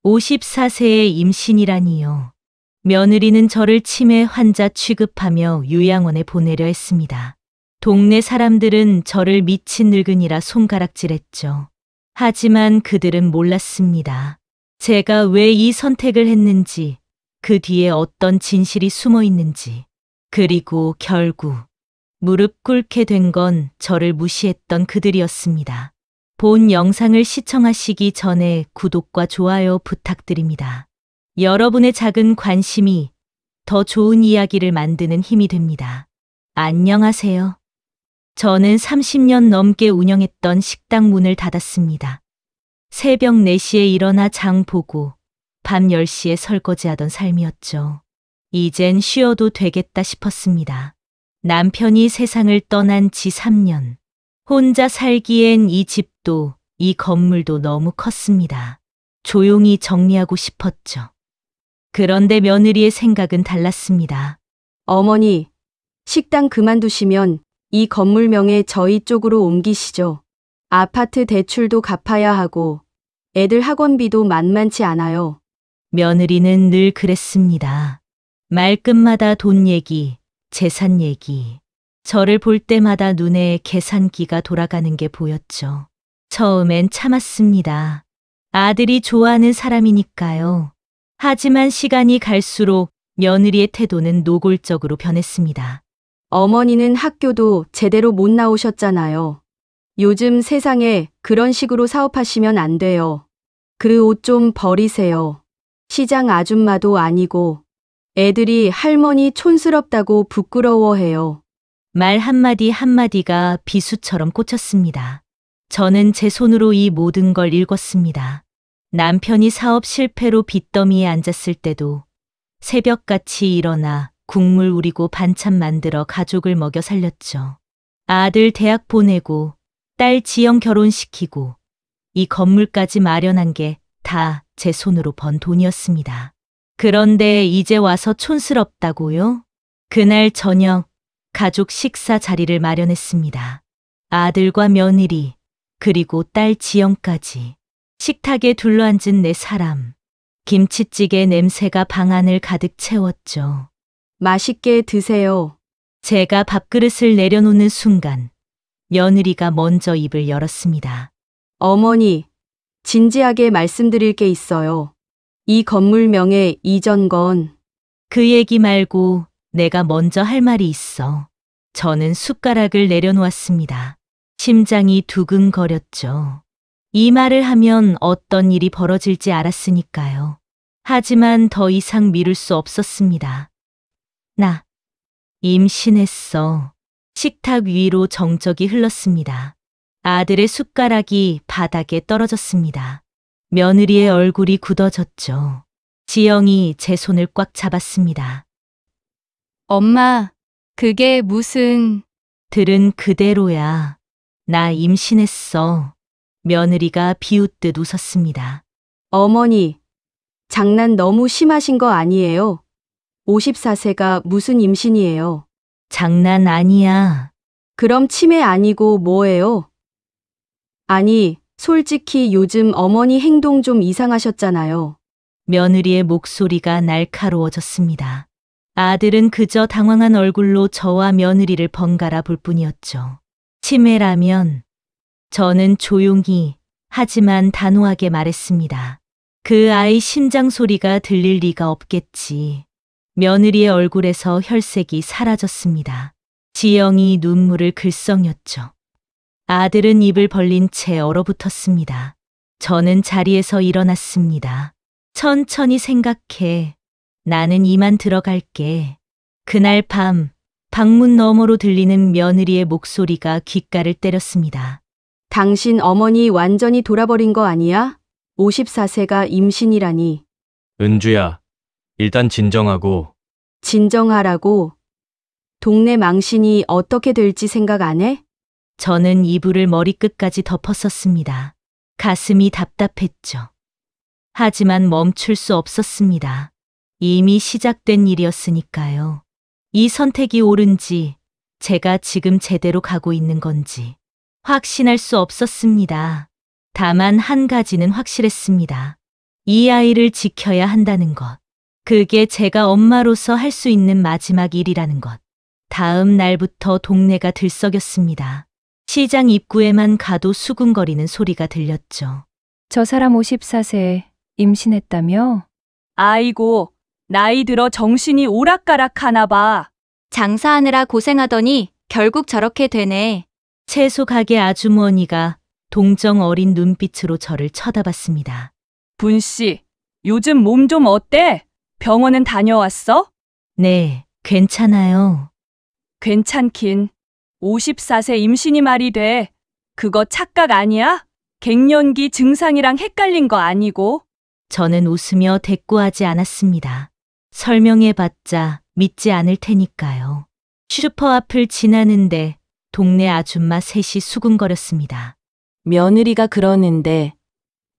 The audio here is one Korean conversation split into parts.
54세의 임신이라니요. 며느리는 저를 치매 환자 취급하며 요양원에 보내려 했습니다. 동네 사람들은 저를 미친 늙은이라 손가락질했죠. 하지만 그들은 몰랐습니다. 제가 왜 이 선택을 했는지, 그 뒤에 어떤 진실이 숨어 있는지, 그리고 결국 무릎 꿇게 된 건 저를 무시했던 그들이었습니다. 본 영상을 시청하시기 전에 구독과 좋아요 부탁드립니다. 여러분의 작은 관심이 더 좋은 이야기를 만드는 힘이 됩니다. 안녕하세요. 저는 30년 넘게 운영했던 식당 문을 닫았습니다. 새벽 4시에 일어나 장 보고 밤 10시에 설거지하던 삶이었죠. 이젠 쉬어도 되겠다 싶었습니다. 남편이 세상을 떠난 지 3년. 혼자 살기엔 이 집도 이 건물도 너무 컸습니다. 조용히 정리하고 싶었죠. 그런데 며느리의 생각은 달랐습니다. 어머니, 식당 그만두시면 이 건물명에 저희 쪽으로 옮기시죠. 아파트 대출도 갚아야 하고 애들 학원비도 만만치 않아요. 며느리는 늘 그랬습니다. 말끝마다 돈 얘기, 재산 얘기. 저를 볼 때마다 눈에 계산기가 돌아가는 게 보였죠. 처음엔 참았습니다. 아들이 좋아하는 사람이니까요. 하지만 시간이 갈수록 며느리의 태도는 노골적으로 변했습니다. 어머니는 학교도 제대로 못 나오셨잖아요. 요즘 세상에 그런 식으로 사업하시면 안 돼요. 그 옷 좀 버리세요. 시장 아줌마도 아니고 애들이 할머니 촌스럽다고 부끄러워해요. 말 한마디 한마디가 비수처럼 꽂혔습니다. 저는 제 손으로 이 모든 걸 읽었습니다. 남편이 사업 실패로 빚더미에 앉았을 때도 새벽같이 일어나 국물 우리고 반찬 만들어 가족을 먹여 살렸죠. 아들 대학 보내고 딸 지영 결혼시키고 이 건물까지 마련한 게 다 제 손으로 번 돈이었습니다. 그런데 이제 와서 촌스럽다고요? 그날 저녁 가족 식사 자리를 마련했습니다. 아들과 며느리, 그리고 딸 지영까지. 식탁에 둘러앉은 4사람. 김치찌개 냄새가 방 안을 가득 채웠죠. 맛있게 드세요. 제가 밥그릇을 내려놓는 순간 며느리가 먼저 입을 열었습니다. 어머니, 진지하게 말씀드릴 게 있어요. 이 건물명에 이전 건 그 얘기 말고 내가 먼저 할 말이 있어. 저는 숟가락을 내려놓았습니다. 심장이 두근거렸죠. 이 말을 하면 어떤 일이 벌어질지 알았으니까요. 하지만 더 이상 미룰 수 없었습니다. 나 임신했어. 식탁 위로 정적이 흘렀습니다. 아들의 숟가락이 바닥에 떨어졌습니다. 며느리의 얼굴이 굳어졌죠. 지영이 제 손을 꽉 잡았습니다. 엄마, 그게 무슨... 들은 그대로야. 나 임신했어. 며느리가 비웃듯 웃었습니다. 어머니, 장난 너무 심하신 거 아니에요? 54세가 무슨 임신이에요? 장난 아니야. 그럼 치매 아니고 뭐예요? 아니, 솔직히 요즘 어머니 행동 좀 이상하셨잖아요. 며느리의 목소리가 날카로워졌습니다. 아들은 그저 당황한 얼굴로 저와 며느리를 번갈아 볼 뿐이었죠. 치매라면 저는 조용히 하지만 단호하게 말했습니다. 그 아이 심장 소리가 들릴 리가 없겠지. 며느리의 얼굴에서 혈색이 사라졌습니다. 지영이 눈물을 글썽였죠. 아들은 입을 벌린 채 얼어붙었습니다. 저는 자리에서 일어났습니다. 천천히 생각해. 나는 이만 들어갈게. 그날 밤 방문 너머로 들리는 며느리의 목소리가 귓가를 때렸습니다. 당신 어머니 완전히 돌아버린 거 아니야? 54세가 임신이라니. 은주야, 일단 진정하고. 진정하라고. 동네 망신이 어떻게 될지 생각 안 해? 저는 이불을 머리끝까지 덮었었습니다. 가슴이 답답했죠. 하지만 멈출 수 없었습니다. 이미 시작된 일이었으니까요. 이 선택이 옳은지, 제가 지금 제대로 가고 있는 건지 확신할 수 없었습니다. 다만 한 가지는 확실했습니다. 이 아이를 지켜야 한다는 것. 그게 제가 엄마로서 할 수 있는 마지막 일이라는 것. 다음 날부터 동네가 들썩였습니다. 시장 입구에만 가도 수군거리는 소리가 들렸죠. 저 사람 54세 임신했다며? 아이고, 나이 들어 정신이 오락가락하나 봐. 장사하느라 고생하더니 결국 저렇게 되네. 채소 가게 아주머니가 동정 어린 눈빛으로 저를 쳐다봤습니다. 분씨, 요즘 몸 좀 어때? 병원은 다녀왔어? 네, 괜찮아요. 괜찮긴. 54세 임신이 말이 돼. 그거 착각 아니야? 갱년기 증상이랑 헷갈린 거 아니고? 저는 웃으며 대꾸하지 않았습니다. 설명해봤자 믿지 않을 테니까요. 슈퍼 앞을 지나는데 동네 아줌마 셋이 수군거렸습니다. 며느리가 그러는데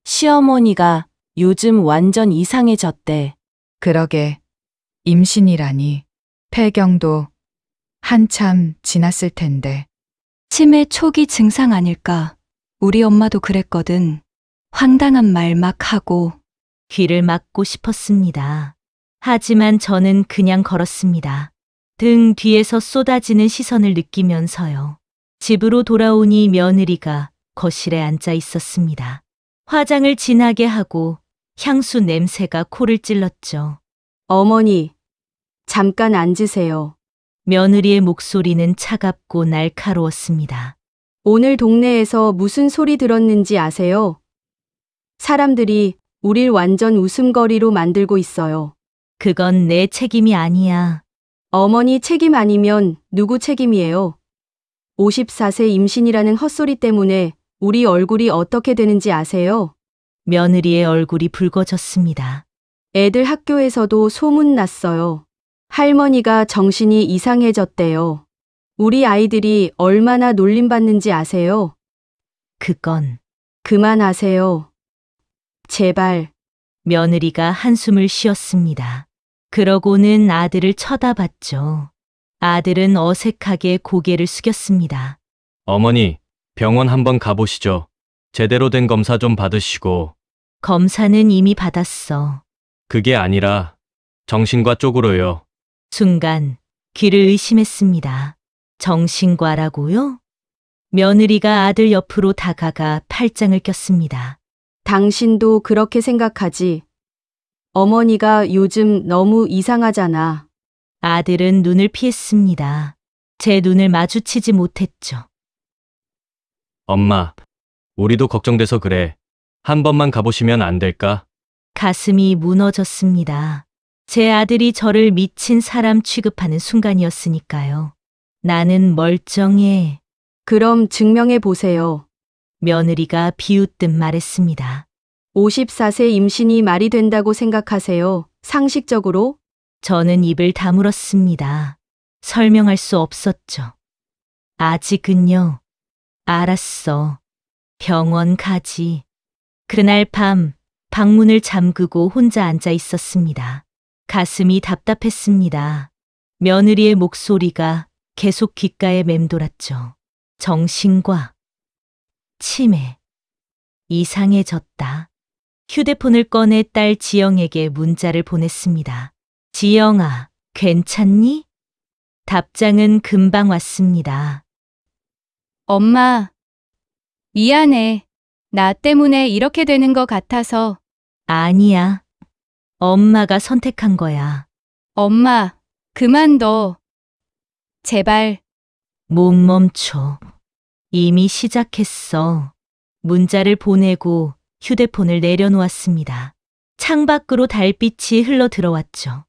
시어머니가 요즘 완전 이상해졌대. 그러게, 임신이라니. 폐경도 한참 지났을 텐데. 치매 초기 증상 아닐까. 우리 엄마도 그랬거든. 황당한 말 막 하고. 귀를 막고 싶었습니다. 하지만 저는 그냥 걸었습니다. 등 뒤에서 쏟아지는 시선을 느끼면서요. 집으로 돌아오니 며느리가 거실에 앉아 있었습니다. 화장을 진하게 하고 향수 냄새가 코를 찔렀죠. 어머니, 잠깐 앉으세요. 며느리의 목소리는 차갑고 날카로웠습니다. 오늘 동네에서 무슨 소리 들었는지 아세요? 사람들이 우릴 완전 웃음거리로 만들고 있어요. 그건 내 책임이 아니야. 어머니 책임 아니면 누구 책임이에요? 54세 임신이라는 헛소리 때문에 우리 얼굴이 어떻게 되는지 아세요? 며느리의 얼굴이 붉어졌습니다. 애들 학교에서도 소문났어요. 할머니가 정신이 이상해졌대요. 우리 아이들이 얼마나 놀림받는지 아세요? 그건 그만하세요. 제발. 며느리가 한숨을 쉬었습니다. 그러고는 아들을 쳐다봤죠. 아들은 어색하게 고개를 숙였습니다. 어머니, 병원 한번 가보시죠. 제대로 된 검사 좀 받으시고. 검사는 이미 받았어. 그게 아니라 정신과 쪽으로요. 순간 귀를 의심했습니다. 정신과라고요? 며느리가 아들 옆으로 다가가 팔짱을 꼈습니다. 당신도 그렇게 생각하지? 어머니가 요즘 너무 이상하잖아. 아들은 눈을 피했습니다. 제 눈을 마주치지 못했죠. 엄마, 우리도 걱정돼서 그래. 한 번만 가보시면 안 될까? 가슴이 무너졌습니다. 제 아들이 저를 미친 사람 취급하는 순간이었으니까요. 나는 멀쩡해. 그럼 증명해 보세요. 며느리가 비웃듯 말했습니다. 54세 임신이 말이 된다고 생각하세요? 상식적으로? 저는 입을 다물었습니다. 설명할 수 없었죠. 아직은요. 알았어. 병원 가지. 그날 밤 방문을 잠그고 혼자 앉아 있었습니다. 가슴이 답답했습니다. 며느리의 목소리가 계속 귓가에 맴돌았죠. 정신과 치매. 이상해졌다. 휴대폰을 꺼내 딸 지영에게 문자를 보냈습니다. 지영아, 괜찮니? 답장은 금방 왔습니다. 엄마, 미안해. 나 때문에 이렇게 되는 것 같아서. 아니야. 엄마가 선택한 거야. 엄마, 그만둬. 제발. 못 멈춰. 이미 시작했어. 문자를 보내고 휴대폰을 내려놓았습니다. 창밖으로 달빛이 흘러 들어왔죠.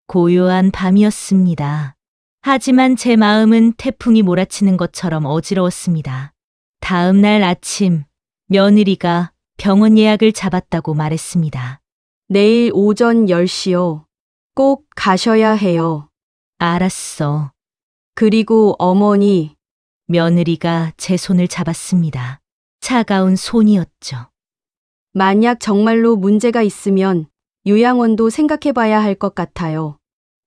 고요한 밤이었습니다. 하지만 제 마음은 태풍이 몰아치는 것처럼 어지러웠습니다. 다음 날 아침, 며느리가 병원 예약을 잡았다고 말했습니다. 내일 오전 10시요. 꼭 가셔야 해요. 알았어. 그리고 어머니, 며느리가 제 손을 잡았습니다. 차가운 손이었죠. 만약 정말로 문제가 있으면 요양원도 생각해 봐야 할 것 같아요.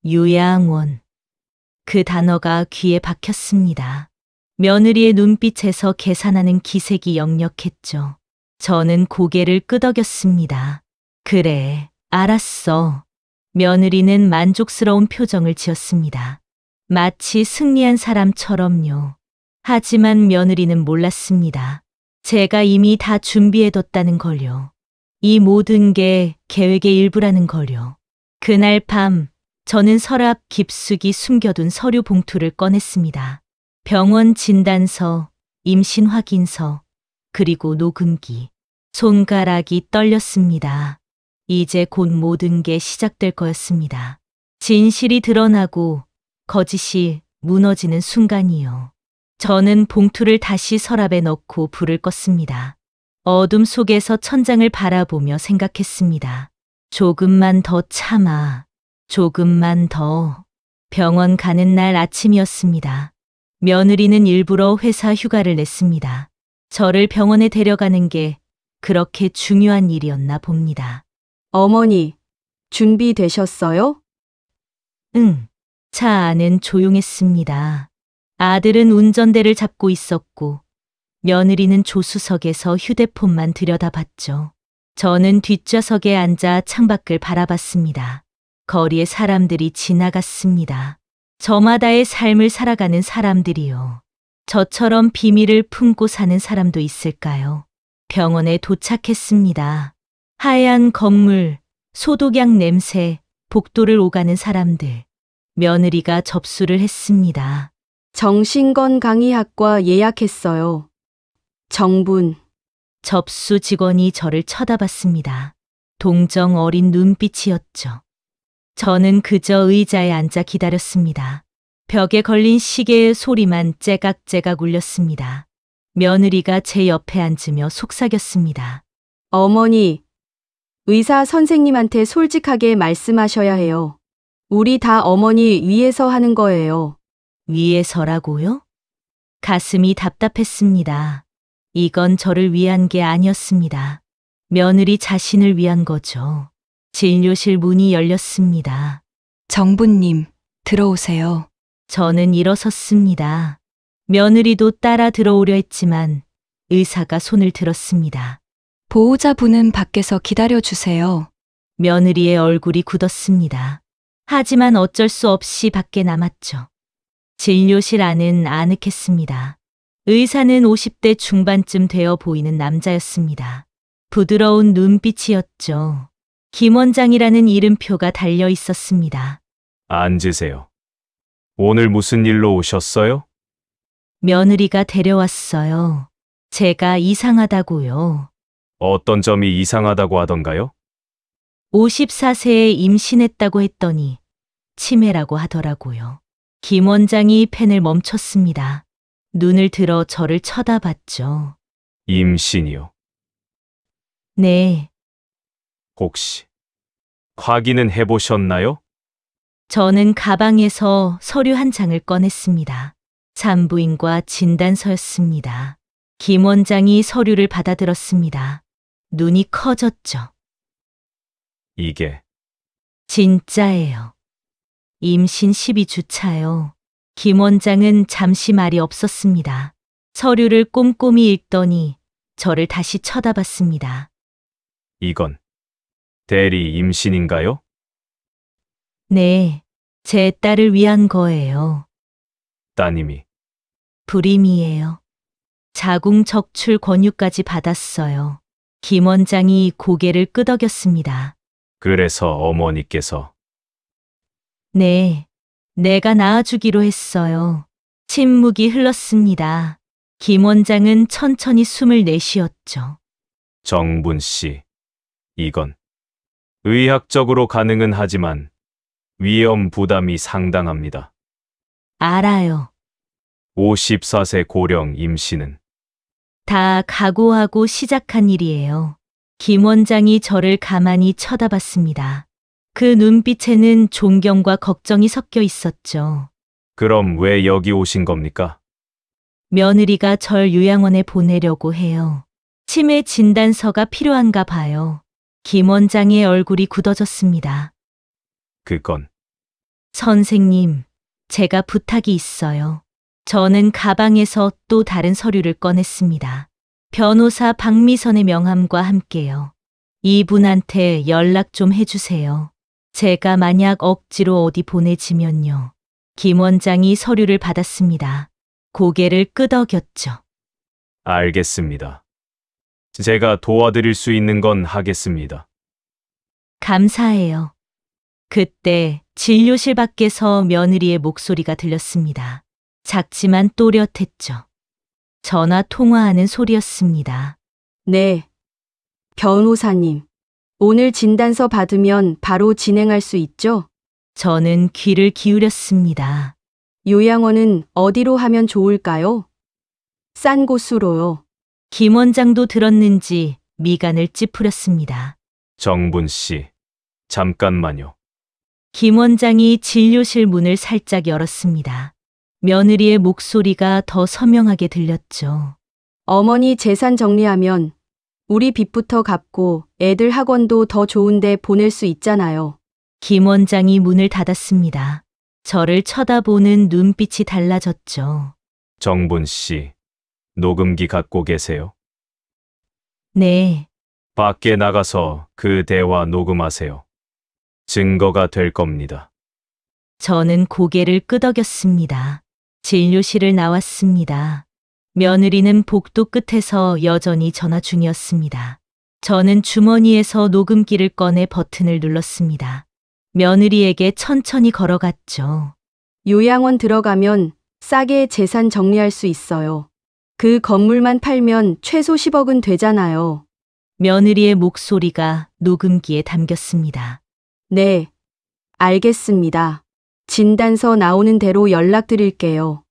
요양원. 그 단어가 귀에 박혔습니다. 며느리의 눈빛에서 계산하는 기색이 역력했죠. 저는 고개를 끄덕였습니다. 그래, 알았어. 며느리는 만족스러운 표정을 지었습니다. 마치 승리한 사람처럼요. 하지만 며느리는 몰랐습니다. 제가 이미 다 준비해뒀다는 걸요. 이 모든 게 계획의 일부라는 걸요. 그날 밤, 저는 서랍 깊숙이 숨겨둔 서류 봉투를 꺼냈습니다. 병원 진단서, 임신 확인서, 그리고 녹음기. 손가락이 떨렸습니다. 이제 곧 모든 게 시작될 거였습니다. 진실이 드러나고 거짓이 무너지는 순간이요. 저는 봉투를 다시 서랍에 넣고 불을 껐습니다. 어둠 속에서 천장을 바라보며 생각했습니다. 조금만 더 참아. 조금만 더. 병원 가는 날 아침이었습니다. 며느리는 일부러 회사 휴가를 냈습니다. 저를 병원에 데려가는 게 그렇게 중요한 일이었나 봅니다. 어머니, 준비되셨어요? 응. 차 안은 조용했습니다. 아들은 운전대를 잡고 있었고 며느리는 조수석에서 휴대폰만 들여다봤죠. 저는 뒷좌석에 앉아 창밖을 바라봤습니다. 거리에 사람들이 지나갔습니다. 저마다의 삶을 살아가는 사람들이요. 저처럼 비밀을 품고 사는 사람도 있을까요? 병원에 도착했습니다. 하얀 건물, 소독약 냄새, 복도를 오가는 사람들. 며느리가 접수를 했습니다. 정신건강의학과 예약했어요. 정분. 접수 직원이 저를 쳐다봤습니다. 동정 어린 눈빛이었죠. 저는 그저 의자에 앉아 기다렸습니다. 벽에 걸린 시계의 소리만 째각째각 울렸습니다. 며느리가 제 옆에 앉으며 속삭였습니다. 어머니, 의사 선생님한테 솔직하게 말씀하셔야 해요. 우리 다 어머니 위해서 하는 거예요. 위해서라고요? 가슴이 답답했습니다. 이건 저를 위한 게 아니었습니다. 며느리 자신을 위한 거죠. 진료실 문이 열렸습니다. 정부님, 들어오세요. 저는 일어섰습니다. 며느리도 따라 들어오려 했지만 의사가 손을 들었습니다. 보호자분은 밖에서 기다려주세요. 며느리의 얼굴이 굳었습니다. 하지만 어쩔 수 없이 밖에 남았죠. 진료실 안은 아늑했습니다. 의사는 50대 중반쯤 되어 보이는 남자였습니다. 부드러운 눈빛이었죠. 김 원장이라는 이름표가 달려 있었습니다. 앉으세요. 오늘 무슨 일로 오셨어요? 며느리가 데려왔어요. 제가 이상하다고요. 어떤 점이 이상하다고 하던가요? 54세에 임신했다고 했더니 치매라고 하더라고요. 김 원장이 펜을 멈췄습니다. 눈을 들어 저를 쳐다봤죠. 임신이요. 네, 혹시 확인은 해보셨나요? 저는 가방에서 서류 한 장을 꺼냈습니다. 산부인과 진단서였습니다. 김 원장이 서류를 받아들었습니다. 눈이 커졌죠. 이게 진짜예요. 임신 12주 차요. 김 원장은 잠시 말이 없었습니다. 서류를 꼼꼼히 읽더니 저를 다시 쳐다봤습니다. 이건 대리 임신인가요? 네, 제 딸을 위한 거예요. 따님이 불임이에요. 자궁 적출 권유까지 받았어요. 김 원장이 고개를 끄덕였습니다. 그래서 어머니께서 네, 내가 낳아주기로 했어요. 침묵이 흘렀습니다. 김 원장은 천천히 숨을 내쉬었죠. 정분 씨, 이건 의학적으로 가능은 하지만 위험 부담이 상당합니다. 알아요. 54세 고령 임신은 다 각오하고 시작한 일이에요. 김 원장이 저를 가만히 쳐다봤습니다. 그 눈빛에는 존경과 걱정이 섞여 있었죠. 그럼 왜 여기 오신 겁니까? 며느리가 절 요양원에 보내려고 해요. 치매 진단서가 필요한가 봐요. 김 원장의 얼굴이 굳어졌습니다. 그건 선생님, 제가 부탁이 있어요. 저는 가방에서 또 다른 서류를 꺼냈습니다. 변호사 박미선의 명함과 함께요. 이분한테 연락 좀 해주세요. 제가 만약 억지로 어디 보내지면요. 김 원장이 서류를 받았습니다. 고개를 끄덕였죠. 알겠습니다. 제가 도와드릴 수 있는 건 하겠습니다. 감사해요. 그때 진료실 밖에서 며느리의 목소리가 들렸습니다. 작지만 또렷했죠. 전화 통화하는 소리였습니다. 네. 변호사님. 오늘 진단서 받으면 바로 진행할 수 있죠? 저는 귀를 기울였습니다. 요양원은 어디로 하면 좋을까요? 싼 곳으로요. 김 원장도 들었는지 미간을 찌푸렸습니다. 정분 씨, 잠깐만요. 김 원장이 진료실 문을 살짝 열었습니다. 며느리의 목소리가 더 선명하게 들렸죠. 어머니 재산 정리하면 우리 빚부터 갚고 애들 학원도 더 좋은데 보낼 수 있잖아요. 김 원장이 문을 닫았습니다. 저를 쳐다보는 눈빛이 달라졌죠. 정분 씨, 녹음기 갖고 계세요? 네, 밖에 나가서 그 대화 녹음하세요. 증거가 될 겁니다. 저는 고개를 끄덕였습니다. 진료실을 나왔습니다. 며느리는 복도 끝에서 여전히 전화 중이었습니다. 저는 주머니에서 녹음기를 꺼내 버튼을 눌렀습니다. 며느리에게 천천히 걸어갔죠. 요양원 들어가면 싸게 재산 정리할 수 있어요. 그 건물만 팔면 최소 10억은 되잖아요. 며느리의 목소리가 녹음기에 담겼습니다. 네. 알겠습니다. 진단서 나오는 대로 연락드릴게요.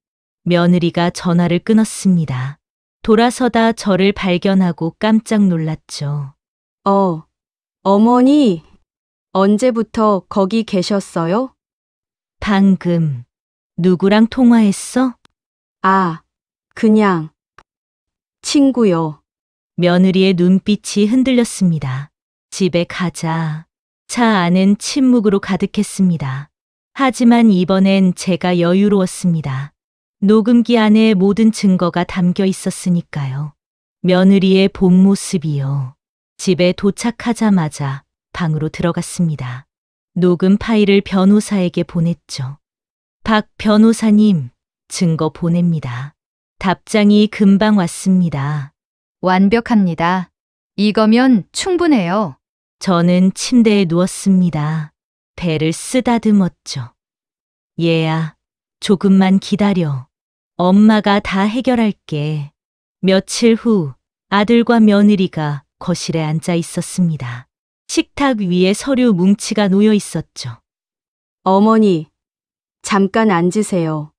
며느리가 전화를 끊었습니다. 돌아서다 저를 발견하고 깜짝 놀랐죠. 어머니, 언제부터 거기 계셨어요? 방금 누구랑 통화했어? 아, 그냥 친구요. 며느리의 눈빛이 흔들렸습니다. 집에 가자. 차 안은 침묵으로 가득했습니다. 하지만 이번엔 제가 여유로웠습니다. 녹음기 안에 모든 증거가 담겨 있었으니까요. 며느리의 본 모습이요. 집에 도착하자마자 방으로 들어갔습니다. 녹음 파일을 변호사에게 보냈죠. 박 변호사님, 증거 보냅니다. 답장이 금방 왔습니다. 완벽합니다. 이거면 충분해요. 저는 침대에 누웠습니다. 배를 쓰다듬었죠. 얘야, 조금만 기다려. 엄마가 다 해결할게. 며칠 후 아들과 며느리가 거실에 앉아 있었습니다. 식탁 위에 서류 뭉치가 놓여 있었죠. 어머니, 잠깐 앉으세요.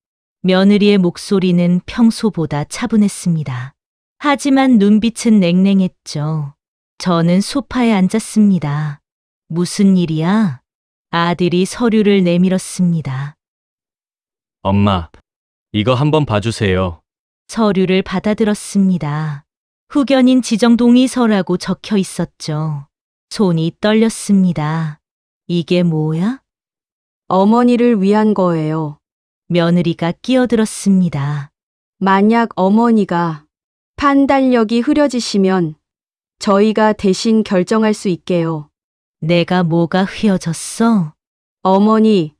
며느리의 목소리는 평소보다 차분했습니다. 하지만 눈빛은 냉랭했죠. 저는 소파에 앉았습니다. 무슨 일이야? 아들이 서류를 내밀었습니다. 엄마, 이거 한번 봐주세요. 서류를 받아들었습니다. 후견인 지정 동의서라고 적혀 있었죠. 손이 떨렸습니다. 이게 뭐야? 어머니를 위한 거예요. 며느리가 끼어들었습니다. 만약 어머니가 판단력이 흐려지시면 저희가 대신 결정할 수 있게요. 내가 뭐가 휘어졌어? 어머니,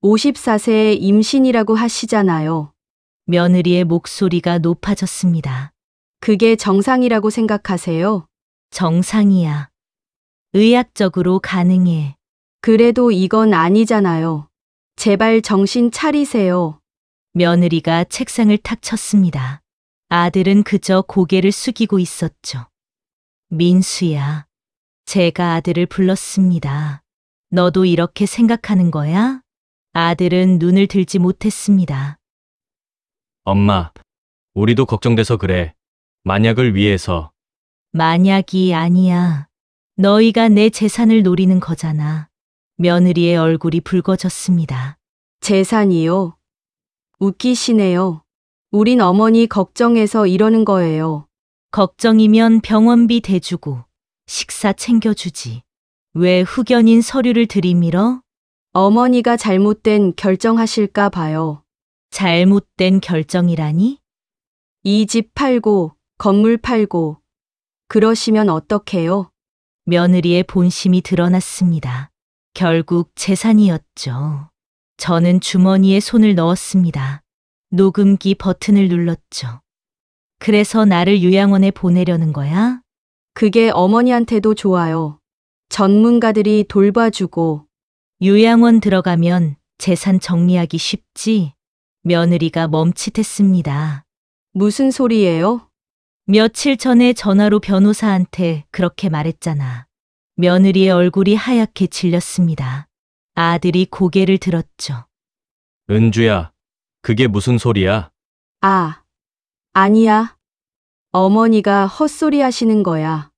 54세에 임신이라고 하시잖아요. 며느리의 목소리가 높아졌습니다. 그게 정상이라고 생각하세요? 정상이야. 의학적으로 가능해. 그래도 이건 아니잖아요. 제발 정신 차리세요. 며느리가 책상을 탁 쳤습니다. 아들은 그저 고개를 숙이고 있었죠. 민수야. 제가 아들을 불렀습니다. 너도 이렇게 생각하는 거야? 아들은 눈을 들지 못했습니다. 엄마, 우리도 걱정돼서 그래. 만약을 위해서. 만약이 아니야. 너희가 내 재산을 노리는 거잖아. 며느리의 얼굴이 붉어졌습니다. 재산이요? 웃기시네요. 우린 어머니 걱정해서 이러는 거예요. 걱정이면 병원비 대주고 식사 챙겨주지. 왜 후견인 서류를 들이밀어? 어머니가 잘못된 결정하실까 봐요. 잘못된 결정이라니? 이 집 팔고 건물 팔고 그러시면 어떡해요? 며느리의 본심이 드러났습니다. 결국 재산이었죠. 저는 주머니에 손을 넣었습니다. 녹음기 버튼을 눌렀죠. 그래서 나를 요양원에 보내려는 거야? 그게 어머니한테도 좋아요. 전문가들이 돌봐주고 요양원 들어가면 재산 정리하기 쉽지? 며느리가 멈칫했습니다. 무슨 소리예요? 며칠 전에 전화로 변호사한테 그렇게 말했잖아. 며느리의 얼굴이 하얗게 질렸습니다. 아들이 고개를 들었죠. 은주야, 그게 무슨 소리야? 아, 아니야. 어머니가 헛소리 하시는 거야.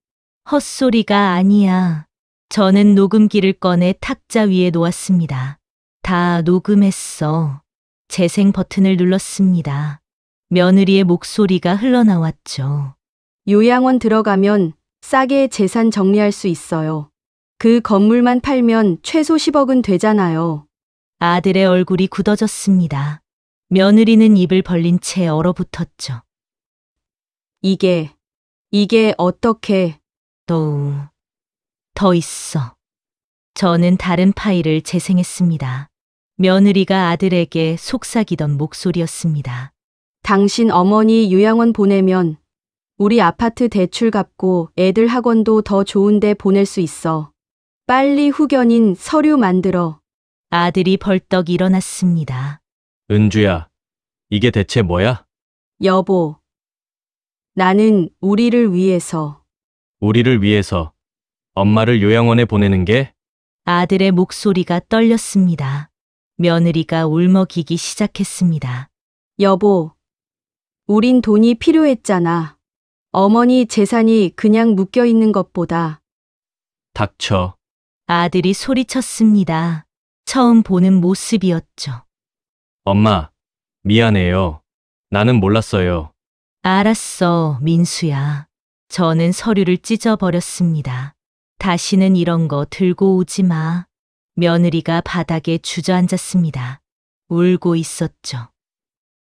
헛소리가 아니야. 저는 녹음기를 꺼내 탁자 위에 놓았습니다. 다 녹음했어. 재생 버튼을 눌렀습니다. 며느리의 목소리가 흘러나왔죠. 요양원 들어가면 싸게 재산 정리할 수 있어요. 그 건물만 팔면 최소 10억은 되잖아요. 아들의 얼굴이 굳어졌습니다. 며느리는 입을 벌린 채 얼어붙었죠. 이게 어떻게... 더 있어. 저는 다른 파일을 재생했습니다. 며느리가 아들에게 속삭이던 목소리였습니다. 당신 어머니 요양원 보내면 우리 아파트 대출 갚고 애들 학원도 더 좋은 데 보낼 수 있어. 빨리 후견인 서류 만들어. 아들이 벌떡 일어났습니다. 은주야, 이게 대체 뭐야? 여보, 나는 우리를 위해서. 우리를 위해서 엄마를 요양원에 보내는 게? 아들의 목소리가 떨렸습니다. 며느리가 울먹이기 시작했습니다. 여보, 우린 돈이 필요했잖아. 어머니 재산이 그냥 묶여 있는 것보다. 닥쳐. 아들이 소리쳤습니다. 처음 보는 모습이었죠. 엄마, 미안해요. 나는 몰랐어요. 알았어, 민수야. 저는 서류를 찢어버렸습니다. 다시는 이런 거 들고 오지 마. 며느리가 바닥에 주저앉았습니다. 울고 있었죠.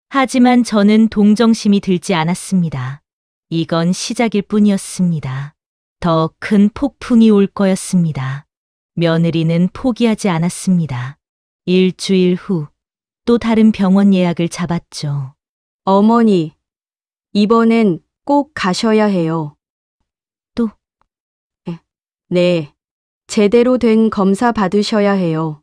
하지만 저는 동정심이 들지 않았습니다. 이건 시작일 뿐이었습니다. 더 큰 폭풍이 올 거였습니다. 며느리는 포기하지 않았습니다. 일주일 후 또 다른 병원 예약을 잡았죠. 어머니, 이번엔 꼭 가셔야 해요. 또? 네, 제대로 된 검사 받으셔야 해요.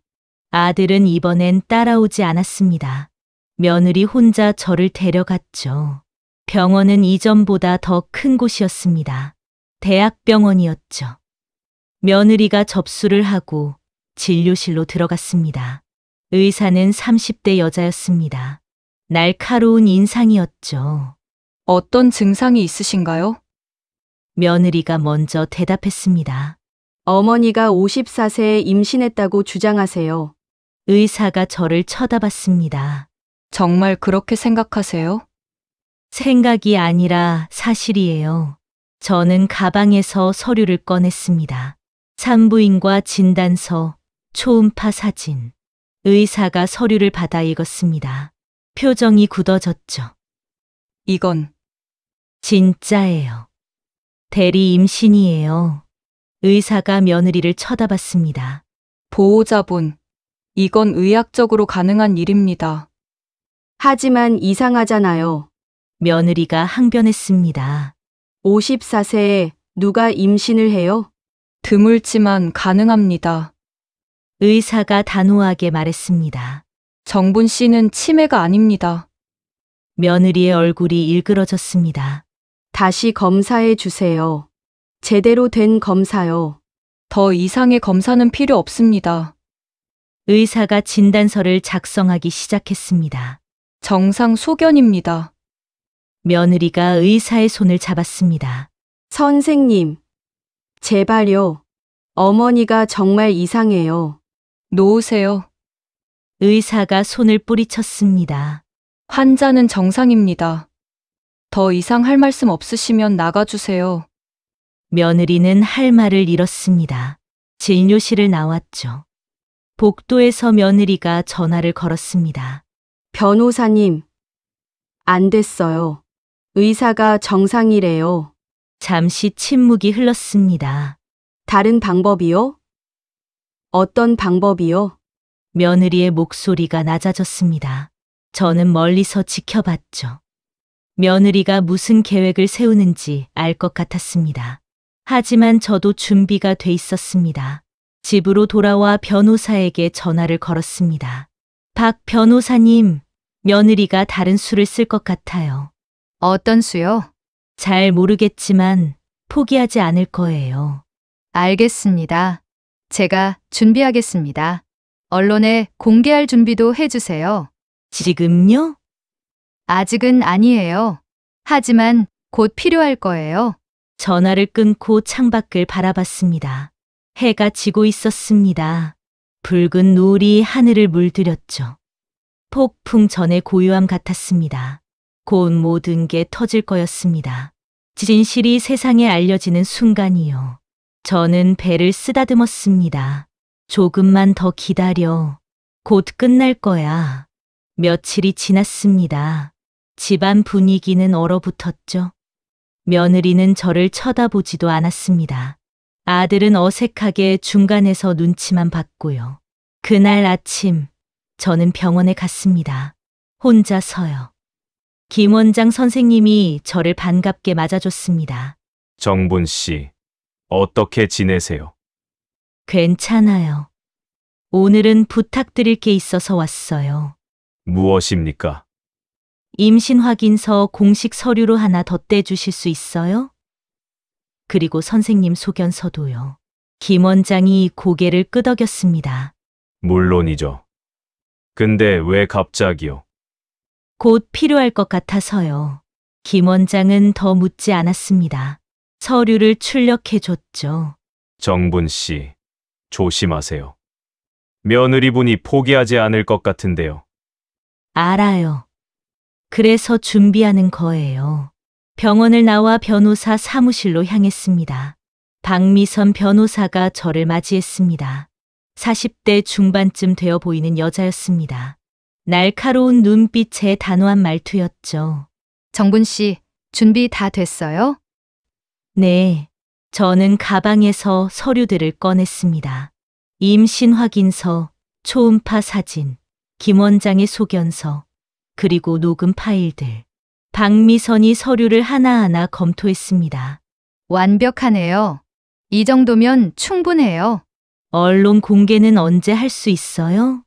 아들은 이번엔 따라오지 않았습니다. 며느리 혼자 저를 데려갔죠. 병원은 이전보다 더 큰 곳이었습니다. 대학병원이었죠. 며느리가 접수를 하고 진료실로 들어갔습니다. 의사는 30대 여자였습니다. 날카로운 인상이었죠. 어떤 증상이 있으신가요? 며느리가 먼저 대답했습니다. 어머니가 54세에 임신했다고 주장하세요. 의사가 저를 쳐다봤습니다. 정말 그렇게 생각하세요? 생각이 아니라 사실이에요. 저는 가방에서 서류를 꺼냈습니다. 산부인과 진단서, 초음파 사진. 의사가 서류를 받아 읽었습니다. 표정이 굳어졌죠. 이건 진짜예요. 대리 임신이에요. 의사가 며느리를 쳐다봤습니다. 보호자분. 이건 의학적으로 가능한 일입니다. 하지만 이상하잖아요. 며느리가 항변했습니다. 54세에 누가 임신을 해요? 드물지만 가능합니다. 의사가 단호하게 말했습니다. 정분 씨는 치매가 아닙니다. 며느리의 얼굴이 일그러졌습니다. 다시 검사해 주세요. 제대로 된 검사요. 더 이상의 검사는 필요 없습니다. 의사가 진단서를 작성하기 시작했습니다. 정상 소견입니다. 며느리가 의사의 손을 잡았습니다. 선생님, 제발요. 어머니가 정말 이상해요. 놓으세요. 의사가 손을 뿌리쳤습니다. 환자는 정상입니다. 더 이상 할 말씀 없으시면 나가주세요. 며느리는 할 말을 잃었습니다. 진료실을 나왔죠. 복도에서 며느리가 전화를 걸었습니다. 변호사님, 안 됐어요. 의사가 정상이래요. 잠시 침묵이 흘렀습니다. 다른 방법이요? 어떤 방법이요? 며느리의 목소리가 낮아졌습니다. 저는 멀리서 지켜봤죠. 며느리가 무슨 계획을 세우는지 알 것 같았습니다. 하지만 저도 준비가 돼 있었습니다. 집으로 돌아와 변호사에게 전화를 걸었습니다. 박 변호사님, 며느리가 다른 수를 쓸 것 같아요. 어떤 수요? 잘 모르겠지만 포기하지 않을 거예요. 알겠습니다. 제가 준비하겠습니다. 언론에 공개할 준비도 해주세요. 지금요? 아직은 아니에요. 하지만 곧 필요할 거예요. 전화를 끊고 창밖을 바라봤습니다. 해가 지고 있었습니다. 붉은 노을이 하늘을 물들였죠. 폭풍 전의 고요함 같았습니다. 곧 모든 게 터질 거였습니다. 진실이 세상에 알려지는 순간이요. 저는 배를 쓰다듬었습니다. 조금만 더 기다려. 곧 끝날 거야. 며칠이 지났습니다. 집안 분위기는 얼어붙었죠. 며느리는 저를 쳐다보지도 않았습니다. 아들은 어색하게 중간에서 눈치만 봤고요. 그날 아침, 저는 병원에 갔습니다. 혼자서요. 김 원장 선생님이 저를 반갑게 맞아줬습니다. 정분 씨, 어떻게 지내세요? 괜찮아요. 오늘은 부탁드릴 게 있어서 왔어요. 무엇입니까? 임신 확인서 공식 서류로 하나 덧대주실 수 있어요? 그리고 선생님 소견서도요. 김 원장이 고개를 끄덕였습니다. 물론이죠. 근데 왜 갑자기요? 곧 필요할 것 같아서요. 김 원장은 더 묻지 않았습니다. 서류를 출력해줬죠. 정분 씨, 조심하세요. 며느리분이 포기하지 않을 것 같은데요. 알아요. 그래서 준비하는 거예요. 병원을 나와 변호사 사무실로 향했습니다. 박미선 변호사가 저를 맞이했습니다. 40대 중반쯤 되어 보이는 여자였습니다. 날카로운 눈빛에 단호한 말투였죠. 정분 씨, 준비 다 됐어요? 네, 저는 가방에서 서류들을 꺼냈습니다. 임신 확인서, 초음파 사진, 김 원장의 소견서, 그리고 녹음 파일들. 박미선이 서류를 하나하나 검토했습니다. 완벽하네요. 이 정도면 충분해요. 언론 공개는 언제 할 수 있어요?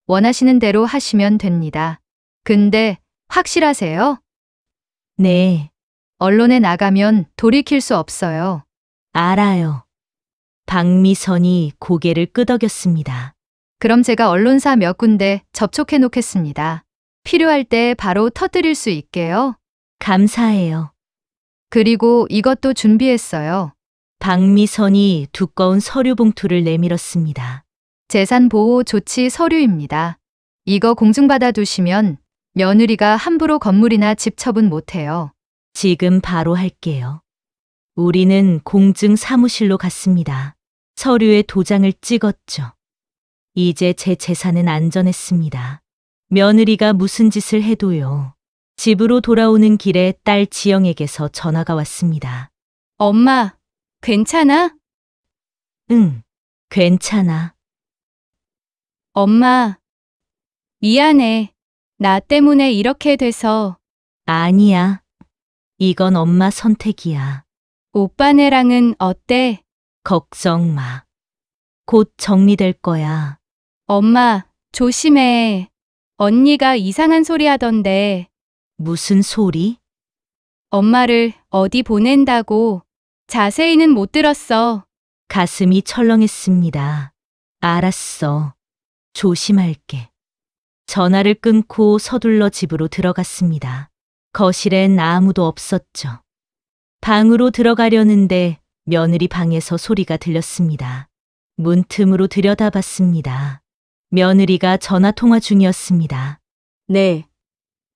원하시는 대로 하시면 됩니다. 근데 확실하세요? 네, 언론에 나가면 돌이킬 수 없어요. 알아요. 박미선이 고개를 끄덕였습니다. 그럼 제가 언론사 몇 군데 접촉해 놓겠습니다. 필요할 때 바로 터뜨릴 수 있게요. 감사해요. 그리고 이것도 준비했어요. 박미선이 두꺼운 서류 봉투를 내밀었습니다. 재산보호 조치 서류입니다. 이거 공증받아 두시면 며느리가 함부로 건물이나 집 처분 못해요. 지금 바로 할게요. 우리는 공증 사무실로 갔습니다. 서류에 도장을 찍었죠. 이제 제 재산은 안전했습니다. 며느리가 무슨 짓을 해도요. 집으로 돌아오는 길에 딸 지영에게서 전화가 왔습니다. 엄마, 괜찮아? 응, 괜찮아. 엄마, 미안해. 나 때문에 이렇게 돼서. 아니야. 이건 엄마 선택이야. 오빠네랑은 어때? 걱정 마. 곧 정리될 거야. 엄마, 조심해. 언니가 이상한 소리 하던데. 무슨 소리? 엄마를 어디 보낸다고. 자세히는 못 들었어. 가슴이 철렁했습니다. 알았어. 조심할게. 전화를 끊고 서둘러 집으로 들어갔습니다. 거실엔 아무도 없었죠. 방으로 들어가려는데 며느리 방에서 소리가 들렸습니다. 문틈으로 들여다봤습니다. 며느리가 전화 통화 중이었습니다. 네,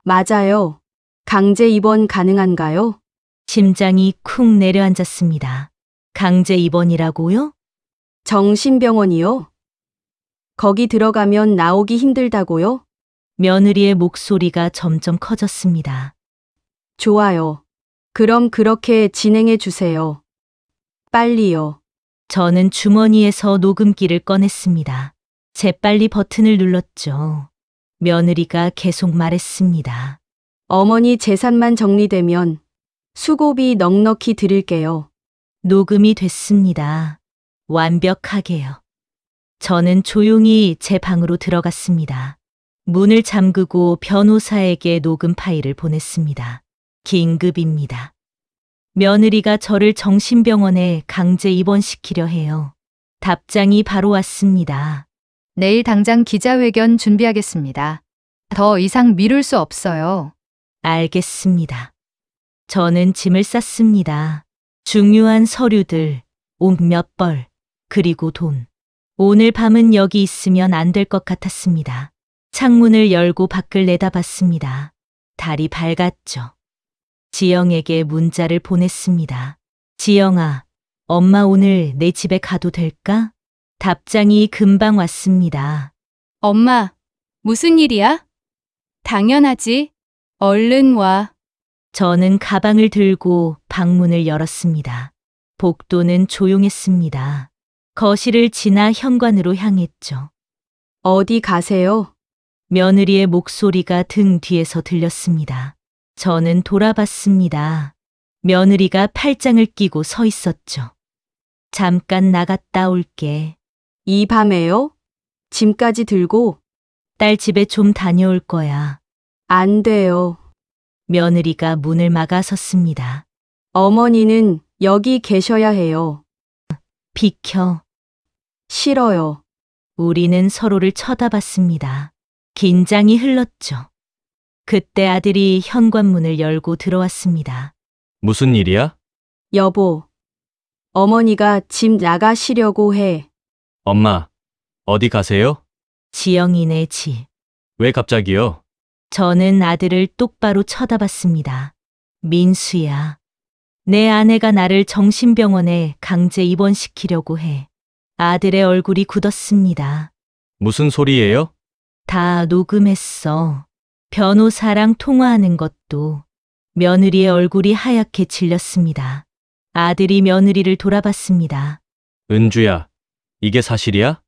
맞아요. 강제 입원 가능한가요? 심장이 쿵 내려앉았습니다. 강제 입원이라고요? 정신병원이요? 거기 들어가면 나오기 힘들다고요? 며느리의 목소리가 점점 커졌습니다. 좋아요. 그럼 그렇게 진행해 주세요. 빨리요. 저는 주머니에서 녹음기를 꺼냈습니다. 재빨리 버튼을 눌렀죠. 며느리가 계속 말했습니다. 어머니 재산만 정리되면 수고비 넉넉히 드릴게요. 녹음이 됐습니다. 완벽하게요. 저는 조용히 제 방으로 들어갔습니다. 문을 잠그고 변호사에게 녹음 파일을 보냈습니다. 긴급입니다. 며느리가 저를 정신병원에 강제 입원시키려 해요. 답장이 바로 왔습니다. 내일 당장 기자회견 준비하겠습니다. 더 이상 미룰 수 없어요. 알겠습니다. 저는 짐을 쌌습니다. 중요한 서류들, 옷 몇 벌, 그리고 돈. 오늘 밤은 여기 있으면 안 될 것 같았습니다. 창문을 열고 밖을 내다봤습니다. 달이 밝았죠. 지영에게 문자를 보냈습니다. 지영아, 엄마 오늘 내 집에 가도 될까? 답장이 금방 왔습니다. 엄마, 무슨 일이야? 당연하지. 얼른 와. 저는 가방을 들고 방문을 열었습니다. 복도는 조용했습니다. 거실을 지나 현관으로 향했죠. 어디 가세요? 며느리의 목소리가 등 뒤에서 들렸습니다. 저는 돌아봤습니다. 며느리가 팔짱을 끼고 서 있었죠. 잠깐 나갔다 올게. 이 밤에요? 짐까지 들고? 딸 집에 좀 다녀올 거야. 안 돼요. 며느리가 문을 막아섰습니다. 어머니는 여기 계셔야 해요. 비켜. 싫어요. 우리는 서로를 쳐다봤습니다. 긴장이 흘렀죠. 그때 아들이 현관문을 열고 들어왔습니다. 무슨 일이야? 여보, 어머니가 집 나가시려고 해. 엄마, 어디 가세요? 지영이네 집. 왜 갑자기요? 저는 아들을 똑바로 쳐다봤습니다. 민수야. 내 아내가 나를 정신병원에 강제 입원시키려고 해. 아들의 얼굴이 굳었습니다. 무슨 소리예요? 다 녹음했어. 변호사랑 통화하는 것도. 며느리의 얼굴이 하얗게 질렸습니다. 아들이 며느리를 돌아봤습니다. 은주야, 이게 사실이야?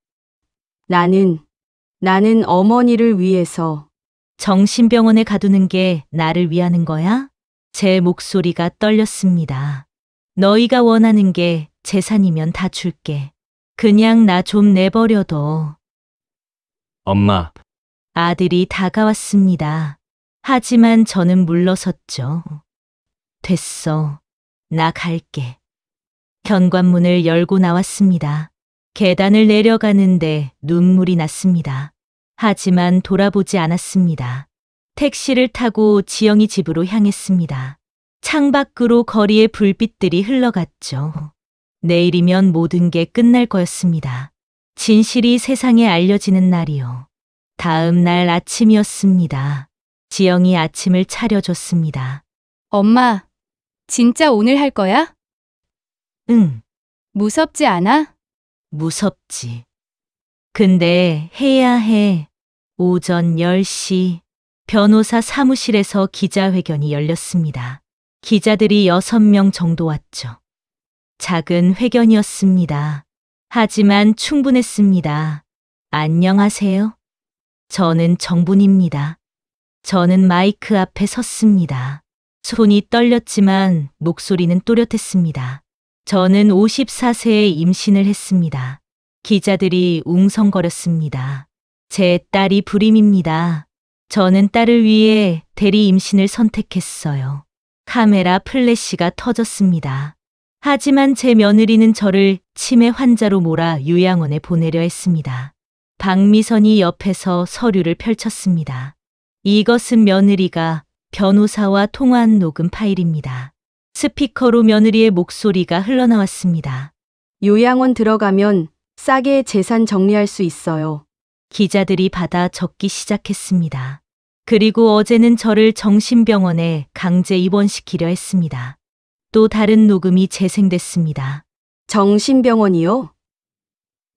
나는 어머니를 위해서. 정신병원에 가두는 게 나를 위하는 거야? 제 목소리가 떨렸습니다. 너희가 원하는 게 재산이면 다 줄게. 그냥 나 좀 내버려둬. 엄마, 아들이 다가왔습니다. 하지만 저는 물러섰죠. 됐어. 나 갈게. 현관문을 열고 나왔습니다. 계단을 내려가는데 눈물이 났습니다. 하지만 돌아보지 않았습니다. 택시를 타고 지영이 집으로 향했습니다. 창밖으로 거리의 불빛들이 흘러갔죠. 내일이면 모든 게 끝날 거였습니다. 진실이 세상에 알려지는 날이요. 다음 날 아침이었습니다. 지영이 아침을 차려줬습니다. 엄마, 진짜 오늘 할 거야? 응, 무섭지 않아? 무섭지. 근데 해야 해. 오전 10시 변호사 사무실에서 기자회견이 열렸습니다. 기자들이 6명 정도 왔죠. 작은 회견이었습니다. 하지만 충분했습니다. 안녕하세요. 저는 정분입니다. 저는 마이크 앞에 섰습니다. 손이 떨렸지만 목소리는 또렷했습니다. 저는 54세에 임신을 했습니다. 기자들이 웅성거렸습니다. 제 딸이 불임입니다. 저는 딸을 위해 대리 임신을 선택했어요. 카메라 플래시가 터졌습니다. 하지만 제 며느리는 저를 치매 환자로 몰아 요양원에 보내려 했습니다. 박미선이 옆에서 서류를 펼쳤습니다. 이것은 며느리가 변호사와 통화한 녹음 파일입니다. 스피커로 며느리의 목소리가 흘러나왔습니다. 요양원 들어가면 싸게 재산 정리할 수 있어요. 기자들이 받아 적기 시작했습니다. 그리고 어제는 저를 정신병원에 강제 입원시키려 했습니다. 또 다른 녹음이 재생됐습니다. 정신병원이요?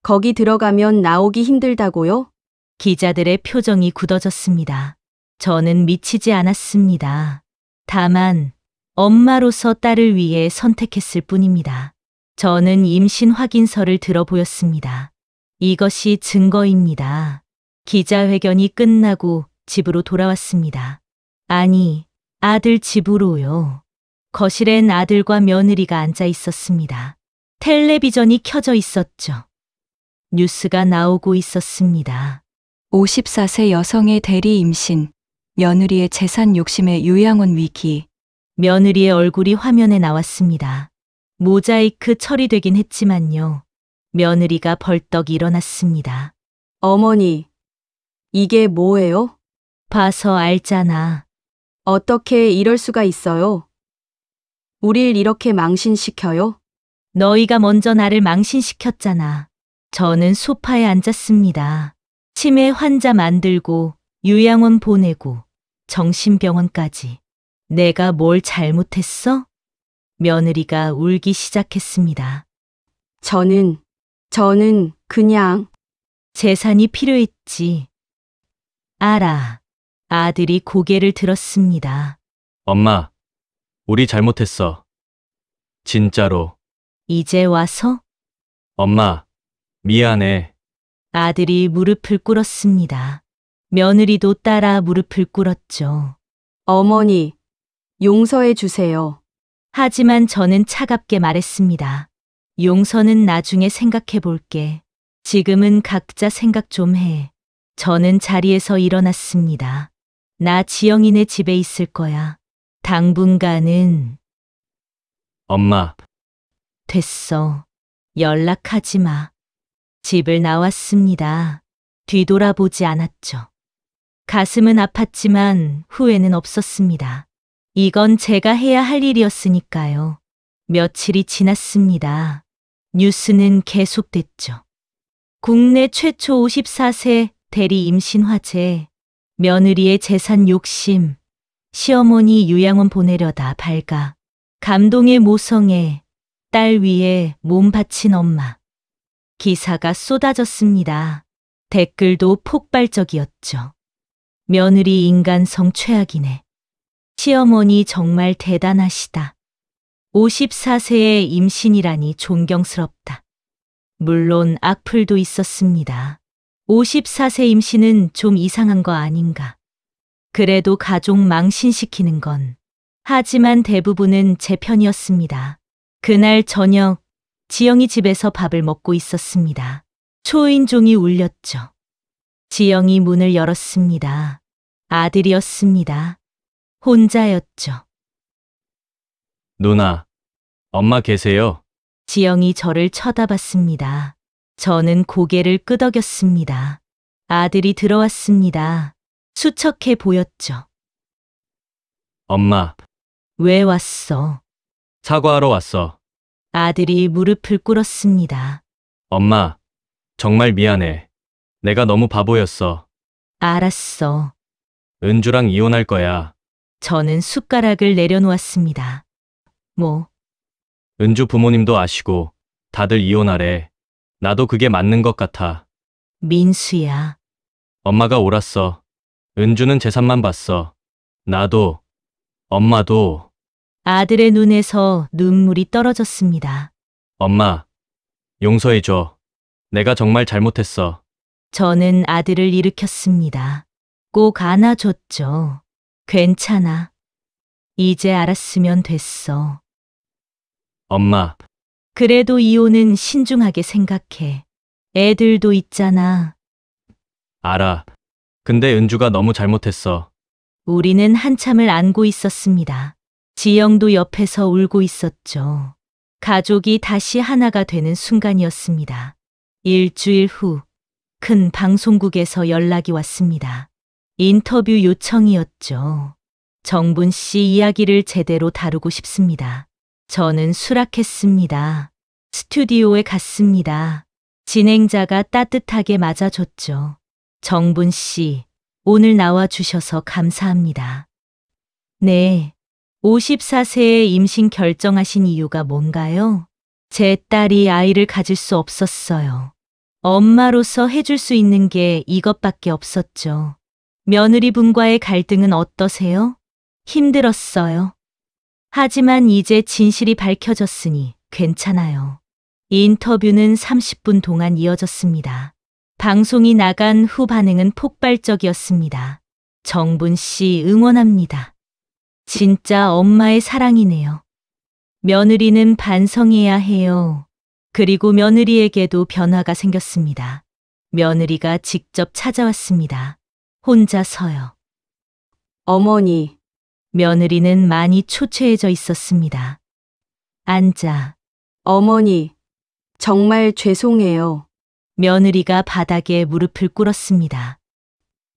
거기 들어가면 나오기 힘들다고요? 기자들의 표정이 굳어졌습니다. 저는 미치지 않았습니다. 다만 엄마로서 딸을 위해 선택했을 뿐입니다. 저는 임신 확인서를 들어보였습니다. 이것이 증거입니다. 기자회견이 끝나고 집으로 돌아왔습니다. 아니, 아들 집으로요. 거실엔 아들과 며느리가 앉아 있었습니다. 텔레비전이 켜져 있었죠. 뉴스가 나오고 있었습니다. 54세 여성의 대리 임신, 며느리의 재산 욕심에 요양원 위기. 며느리의 얼굴이 화면에 나왔습니다. 모자이크 처리되긴 했지만요. 며느리가 벌떡 일어났습니다. 어머니, 이게 뭐예요? 봐서 알잖아. 어떻게 이럴 수가 있어요? 우릴 이렇게 망신시켜요? 너희가 먼저 나를 망신시켰잖아. 저는 소파에 앉았습니다. 치매 환자 만들고 요양원 보내고 정신병원까지. 내가 뭘 잘못했어? 며느리가 울기 시작했습니다. 저는 그냥 재산이 필요했지. 알아. 아들이 고개를 들었습니다. 엄마, 우리 잘못했어. 진짜로. 이제 와서? 엄마, 미안해. 아들이 무릎을 꿇었습니다. 며느리도 따라 무릎을 꿇었죠. 어머니, 용서해 주세요. 하지만 저는 차갑게 말했습니다. 용서는 나중에 생각해 볼게. 지금은 각자 생각 좀 해. 저는 자리에서 일어났습니다. 나 지영이네 집에 있을 거야. 당분간은. 엄마, 됐어. 연락하지 마. 집을 나왔습니다. 뒤돌아보지 않았죠. 가슴은 아팠지만 후회는 없었습니다. 이건 제가 해야 할 일이었으니까요. 며칠이 지났습니다. 뉴스는 계속됐죠. 국내 최초 54세 대리 임신 화재, 며느리의 재산 욕심, 시어머니 요양원 보내려다 발가, 감동의 모성애, 딸 위에 몸 바친 엄마. 기사가 쏟아졌습니다. 댓글도 폭발적이었죠. 며느리 인간성 최악이네. 시어머니 정말 대단하시다. 54세의 임신이라니 존경스럽다. 물론 악플도 있었습니다. 54세 임신은 좀 이상한 거 아닌가. 그래도 가족 망신시키는 건. 하지만 대부분은 제 편이었습니다. 그날 저녁, 지영이 집에서 밥을 먹고 있었습니다. 초인종이 울렸죠. 지영이 문을 열었습니다. 아들이었습니다. 혼자였죠. 누나, 엄마 계세요? 지영이 저를 쳐다봤습니다. 저는 고개를 끄덕였습니다. 아들이 들어왔습니다. 수척해 보였죠. 엄마, 왜 왔어? 사과하러 왔어. 아들이 무릎을 꿇었습니다. 엄마, 정말 미안해. 내가 너무 바보였어. 알았어. 은주랑 이혼할 거야. 저는 숟가락을 내려놓았습니다. 뭐, 은주 부모님도 아시고 다들 이혼하래. 나도 그게 맞는 것 같아. 민수야. 엄마가 옳았어. 은주는 재산만 봤어. 나도, 엄마도. 아들의 눈에서 눈물이 떨어졌습니다. 엄마, 용서해줘. 내가 정말 잘못했어. 저는 아들을 일으켰습니다. 꼭 안아줬죠. 괜찮아. 이제 알았으면 됐어. 엄마, 그래도 이혼은 신중하게 생각해. 애들도 있잖아. 알아. 근데 은주가 너무 잘못했어. 우리는 한참을 안고 있었습니다. 지영도 옆에서 울고 있었죠. 가족이 다시 하나가 되는 순간이었습니다. 일주일 후, 큰 방송국에서 연락이 왔습니다. 인터뷰 요청이었죠. 정분 씨 이야기를 제대로 다루고 싶습니다. 저는 수락했습니다. 스튜디오에 갔습니다. 진행자가 따뜻하게 맞아줬죠. 정분 씨, 오늘 나와주셔서 감사합니다. 네. 54세에 임신 결정하신 이유가 뭔가요? 제 딸이 아이를 가질 수 없었어요. 엄마로서 해줄 수 있는 게 이것밖에 없었죠. 며느리분과의 갈등은 어떠세요? 힘들었어요. 하지만 이제 진실이 밝혀졌으니 괜찮아요. 인터뷰는 30분 동안 이어졌습니다. 방송이 나간 후 반응은 폭발적이었습니다. 정분 씨 응원합니다. 진짜 엄마의 사랑이네요. 며느리는 반성해야 해요. 그리고 며느리에게도 변화가 생겼습니다. 며느리가 직접 찾아왔습니다. 혼자서요. 어머니, 며느리는 많이 초췌해져 있었습니다. 앉아. 어머니, 정말 죄송해요. 며느리가 바닥에 무릎을 꿇었습니다.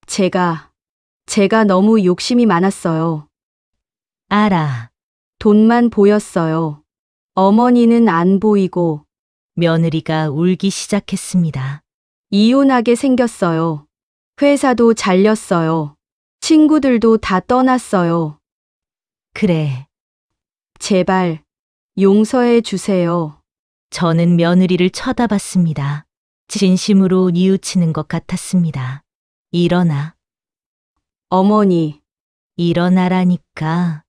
제가 너무 욕심이 많았어요. 알아. 돈만 보였어요. 어머니는 안 보이고 며느리가 울기 시작했습니다. 이혼하게 생겼어요. 회사도 잘렸어요. 친구들도 다 떠났어요. 그래. 제발 용서해 주세요. 저는 며느리를 쳐다봤습니다. 진심으로 뉘우치는 것 같았습니다. 일어나. 어머니, 일어나라니까.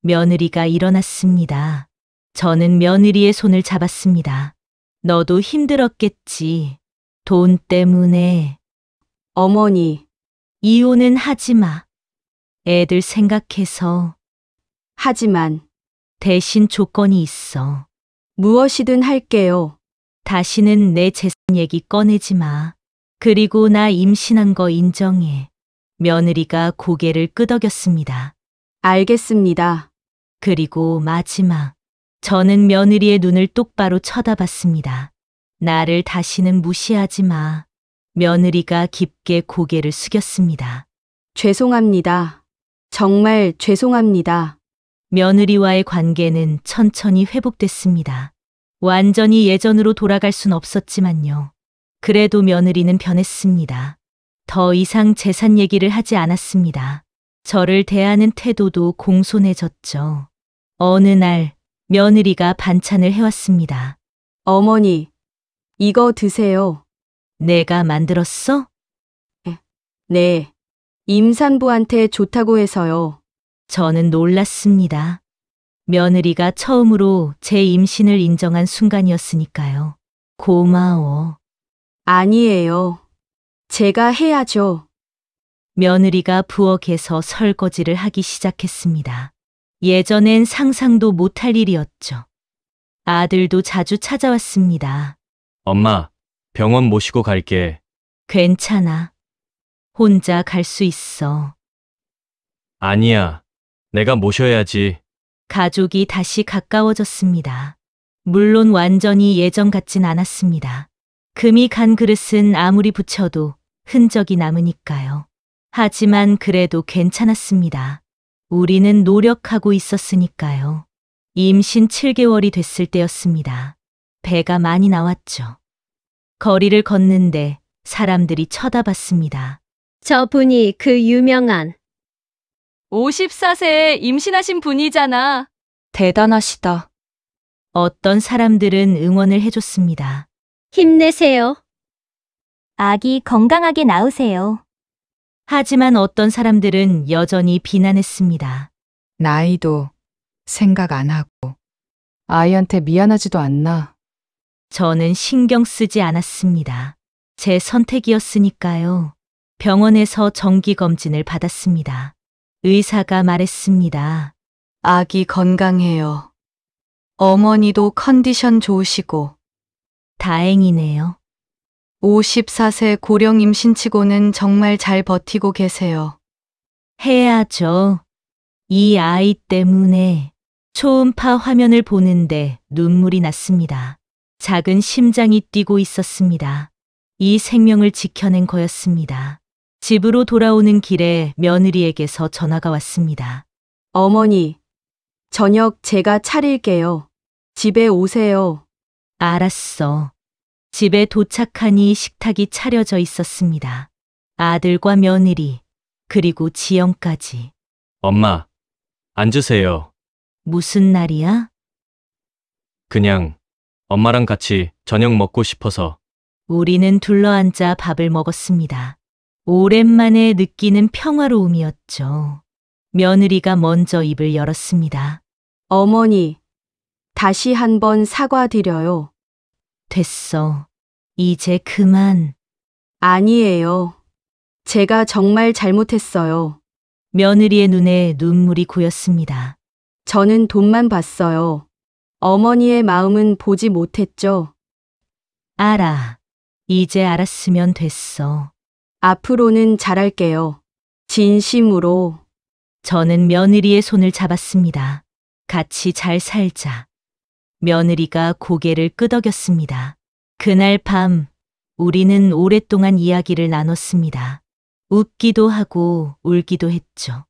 며느리가 일어났습니다. 저는 며느리의 손을 잡았습니다. 너도 힘들었겠지. 돈 때문에. 어머니, 이혼은 하지 마. 애들 생각해서. 하지만 대신 조건이 있어. 무엇이든 할게요. 다시는 내 재산 얘기 꺼내지 마. 그리고 나 임신한 거 인정해. 며느리가 고개를 끄덕였습니다. 알겠습니다. 그리고 마지막. 저는 며느리의 눈을 똑바로 쳐다봤습니다. 나를 다시는 무시하지 마. 며느리가 깊게 고개를 숙였습니다. 죄송합니다. 정말 죄송합니다. 며느리와의 관계는 천천히 회복됐습니다. 완전히 예전으로 돌아갈 순 없었지만요. 그래도 며느리는 변했습니다. 더 이상 재산 얘기를 하지 않았습니다. 저를 대하는 태도도 공손해졌죠. 어느 날 며느리가 반찬을 해왔습니다. 어머니, 이거 드세요. 내가 만들었어? 네. 임산부한테 좋다고 해서요. 저는 놀랐습니다. 며느리가 처음으로 제 임신을 인정한 순간이었으니까요. 고마워. 아니에요. 제가 해야죠. 며느리가 부엌에서 설거지를 하기 시작했습니다. 예전엔 상상도 못할 일이었죠. 아들도 자주 찾아왔습니다. 엄마, 병원 모시고 갈게. 괜찮아. 혼자 갈 수 있어. 아니야. 내가 모셔야지. 가족이 다시 가까워졌습니다. 물론 완전히 예전 같진 않았습니다. 금이 간 그릇은 아무리 붙여도 흔적이 남으니까요. 하지만 그래도 괜찮았습니다. 우리는 노력하고 있었으니까요. 임신 7개월이 됐을 때였습니다. 배가 많이 나왔죠. 거리를 걷는데 사람들이 쳐다봤습니다. 저분이 그 유명한 54세에 임신하신 분이잖아. 대단하시다. 어떤 사람들은 응원을 해줬습니다. 힘내세요. 아기 건강하게 낳으세요. 하지만 어떤 사람들은 여전히 비난했습니다. 나이도 생각 안 하고 아이한테 미안하지도 않나. 저는 신경 쓰지 않았습니다. 제 선택이었으니까요. 병원에서 정기검진을 받았습니다. 의사가 말했습니다. 아기 건강해요. 어머니도 컨디션 좋으시고. 다행이네요. 54세 고령 임신치고는 정말 잘 버티고 계세요. 해야죠. 이 아이 때문에. 초음파 화면을 보는데 눈물이 났습니다. 작은 심장이 뛰고 있었습니다. 이 생명을 지켜낸 거였습니다. 집으로 돌아오는 길에 며느리에게서 전화가 왔습니다. 어머니, 저녁 제가 차릴게요. 집에 오세요. 알았어. 집에 도착하니 식탁이 차려져 있었습니다. 아들과 며느리, 그리고 지영까지. 엄마, 앉으세요. 무슨 날이야? 그냥 엄마랑 같이 저녁 먹고 싶어서. 우리는 둘러앉아 밥을 먹었습니다. 오랜만에 느끼는 평화로움이었죠. 며느리가 먼저 입을 열었습니다. 어머니, 다시 한번 사과드려요. 됐어. 이제 그만. 아니에요. 제가 정말 잘못했어요. 며느리의 눈에 눈물이 고였습니다. 저는 돈만 봤어요. 어머니의 마음은 보지 못했죠. 알아. 이제 알았으면 됐어. 앞으로는 잘할게요. 진심으로. 저는 며느리의 손을 잡았습니다. 같이 잘 살자. 며느리가 고개를 끄덕였습니다. 그날 밤 우리는 오랫동안 이야기를 나눴습니다. 웃기도 하고 울기도 했죠.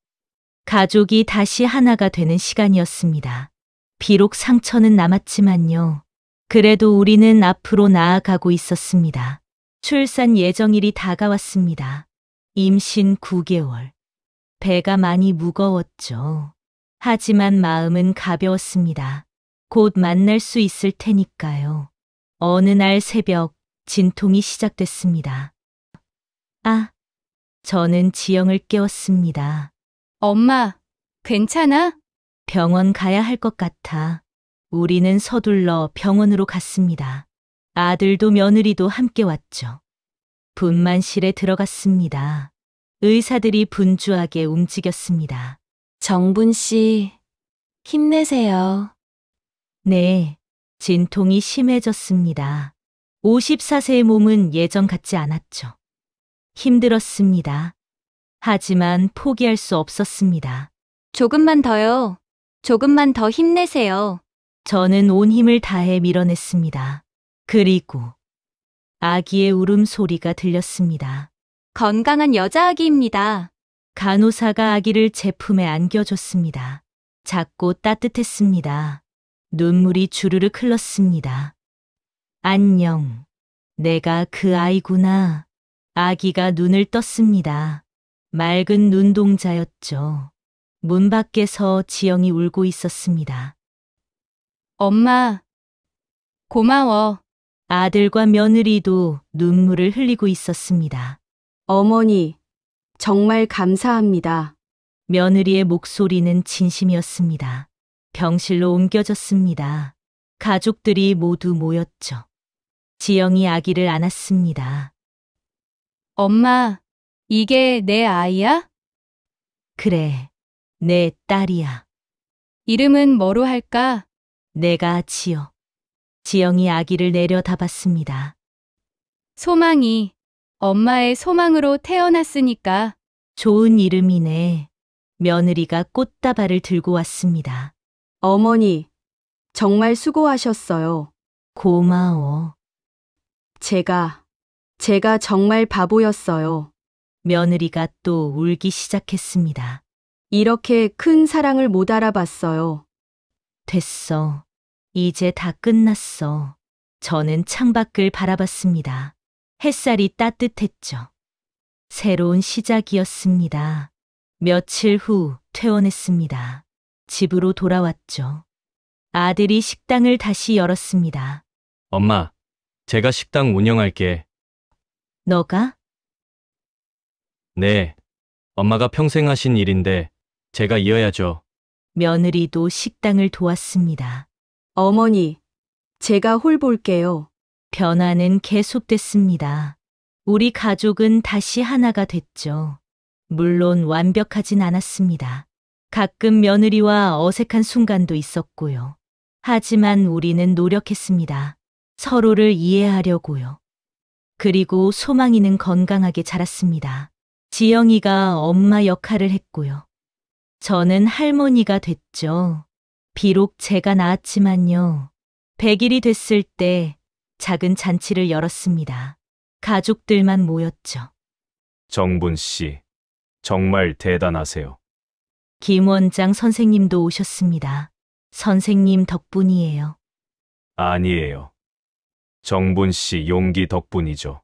가족이 다시 하나가 되는 시간이었습니다. 비록 상처는 남았지만요. 그래도 우리는 앞으로 나아가고 있었습니다. 출산 예정일이 다가왔습니다. 임신 9개월. 배가 많이 무거웠죠. 하지만 마음은 가벼웠습니다. 곧 만날 수 있을 테니까요. 어느 날 새벽 진통이 시작됐습니다. 저는 지영을 깨웠습니다. 엄마, 괜찮아? 병원 가야 할 것 같아. 우리는 서둘러 병원으로 갔습니다. 아들도 며느리도 함께 왔죠. 분만실에 들어갔습니다. 의사들이 분주하게 움직였습니다. 정분 씨, 힘내세요. 네, 진통이 심해졌습니다. 54세의 몸은 예전 같지 않았죠. 힘들었습니다. 하지만 포기할 수 없었습니다. 조금만 더요. 조금만 더 힘내세요. 저는 온 힘을 다해 밀어냈습니다. 그리고 아기의 울음소리가 들렸습니다. 건강한 여자 아기입니다. 간호사가 아기를 제 품에 안겨줬습니다. 작고 따뜻했습니다. 눈물이 주르륵 흘렀습니다. 안녕. 내가 그 아이구나. 아기가 눈을 떴습니다. 맑은 눈동자였죠. 문 밖에서 지영이 울고 있었습니다. 엄마, 고마워. 아들과 며느리도 눈물을 흘리고 있었습니다. 어머니, 정말 감사합니다. 며느리의 목소리는 진심이었습니다. 병실로 옮겨졌습니다. 가족들이 모두 모였죠. 지영이 아기를 안았습니다. 엄마, 이게 내 아이야? 그래, 내 딸이야. 이름은 뭐로 할까? 내가 지어. 지영이 아기를 내려다봤습니다. 소망이. 엄마의 소망으로 태어났으니까. 좋은 이름이네. 며느리가 꽃다발을 들고 왔습니다. 어머니, 정말 수고하셨어요. 고마워. 제가 정말 바보였어요. 며느리가 또 울기 시작했습니다. 이렇게 큰 사랑을 못 알아봤어요. 됐어. 이제 다 끝났어. 저는 창밖을 바라봤습니다. 햇살이 따뜻했죠. 새로운 시작이었습니다. 며칠 후 퇴원했습니다. 집으로 돌아왔죠. 아들이 식당을 다시 열었습니다. 엄마, 제가 식당 운영할게. 너가? 네. 엄마가 평생 하신 일인데 제가 이어야죠. 며느리도 식당을 도왔습니다. 어머니, 제가 홀 볼게요. 변화는 계속됐습니다. 우리 가족은 다시 하나가 됐죠. 물론 완벽하진 않았습니다. 가끔 며느리와 어색한 순간도 있었고요. 하지만 우리는 노력했습니다. 서로를 이해하려고요. 그리고 소망이는 건강하게 자랐습니다. 지영이가 엄마 역할을 했고요. 저는 할머니가 됐죠. 비록 제가 낳았지만요. 100일이 됐을 때 작은 잔치를 열었습니다. 가족들만 모였죠. 정분 씨, 정말 대단하세요. 김 원장 선생님도 오셨습니다. 선생님 덕분이에요. 아니에요. 정분 씨 용기 덕분이죠.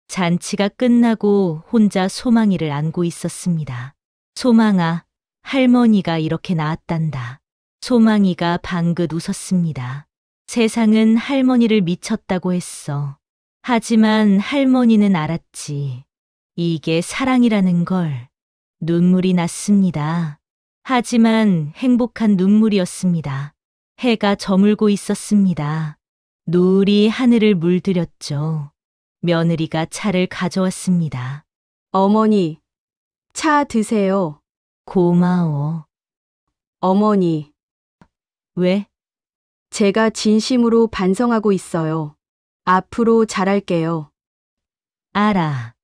잔치가 끝나고 혼자 소망이를 안고 있었습니다. 소망아, 할머니가 이렇게 나았단다. 소망이가 방긋 웃었습니다. 세상은 할머니를 미쳤다고 했어. 하지만 할머니는 알았지. 이게 사랑이라는 걸. 눈물이 났습니다. 하지만 행복한 눈물이었습니다. 해가 저물고 있었습니다. 노을이 하늘을 물들였죠. 며느리가 차를 가져왔습니다. 어머니, 차 드세요. 고마워. 어머니, 왜? 제가 진심으로 반성하고 있어요. 앞으로 잘할게요. 알아.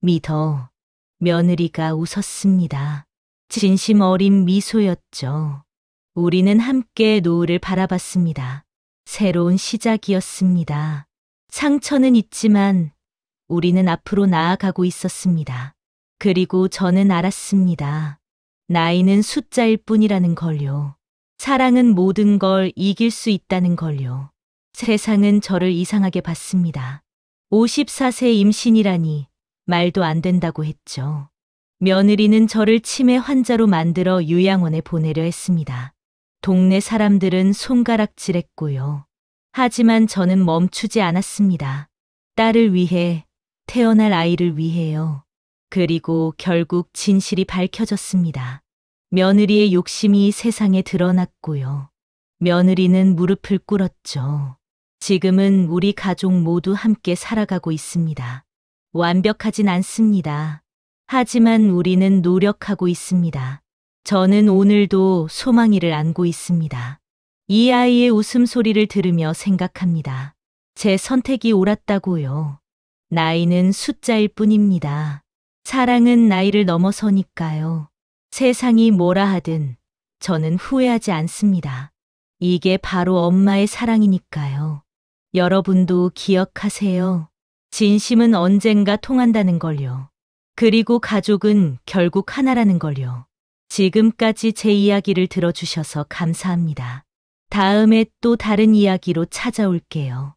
믿어. 며느리가 웃었습니다. 진심 어린 미소였죠. 우리는 함께 노을을 바라봤습니다. 새로운 시작이었습니다. 상처는 있지만 우리는 앞으로 나아가고 있었습니다. 그리고 저는 알았습니다. 나이는 숫자일 뿐이라는 걸요. 사랑은 모든 걸 이길 수 있다는 걸요. 세상은 저를 이상하게 봤습니다. 54세 임신이라니 말도 안 된다고 했죠. 며느리는 저를 치매 환자로 만들어 요양원에 보내려 했습니다. 동네 사람들은 손가락질했고요. 하지만 저는 멈추지 않았습니다. 딸을 위해, 태어날 아이를 위해요. 그리고 결국 진실이 밝혀졌습니다. 며느리의 욕심이 세상에 드러났고요. 며느리는 무릎을 꿇었죠. 지금은 우리 가족 모두 함께 살아가고 있습니다. 완벽하진 않습니다. 하지만 우리는 노력하고 있습니다. 저는 오늘도 소망이를 안고 있습니다. 이 아이의 웃음소리를 들으며 생각합니다. 제 선택이 옳았다고요. 나이는 숫자일 뿐입니다. 사랑은 나이를 넘어서니까요. 세상이 뭐라 하든 저는 후회하지 않습니다. 이게 바로 엄마의 사랑이니까요. 여러분도 기억하세요. 진심은 언젠가 통한다는 걸요. 그리고 가족은 결국 하나라는 걸요. 지금까지 제 이야기를 들어주셔서 감사합니다. 다음에 또 다른 이야기로 찾아올게요.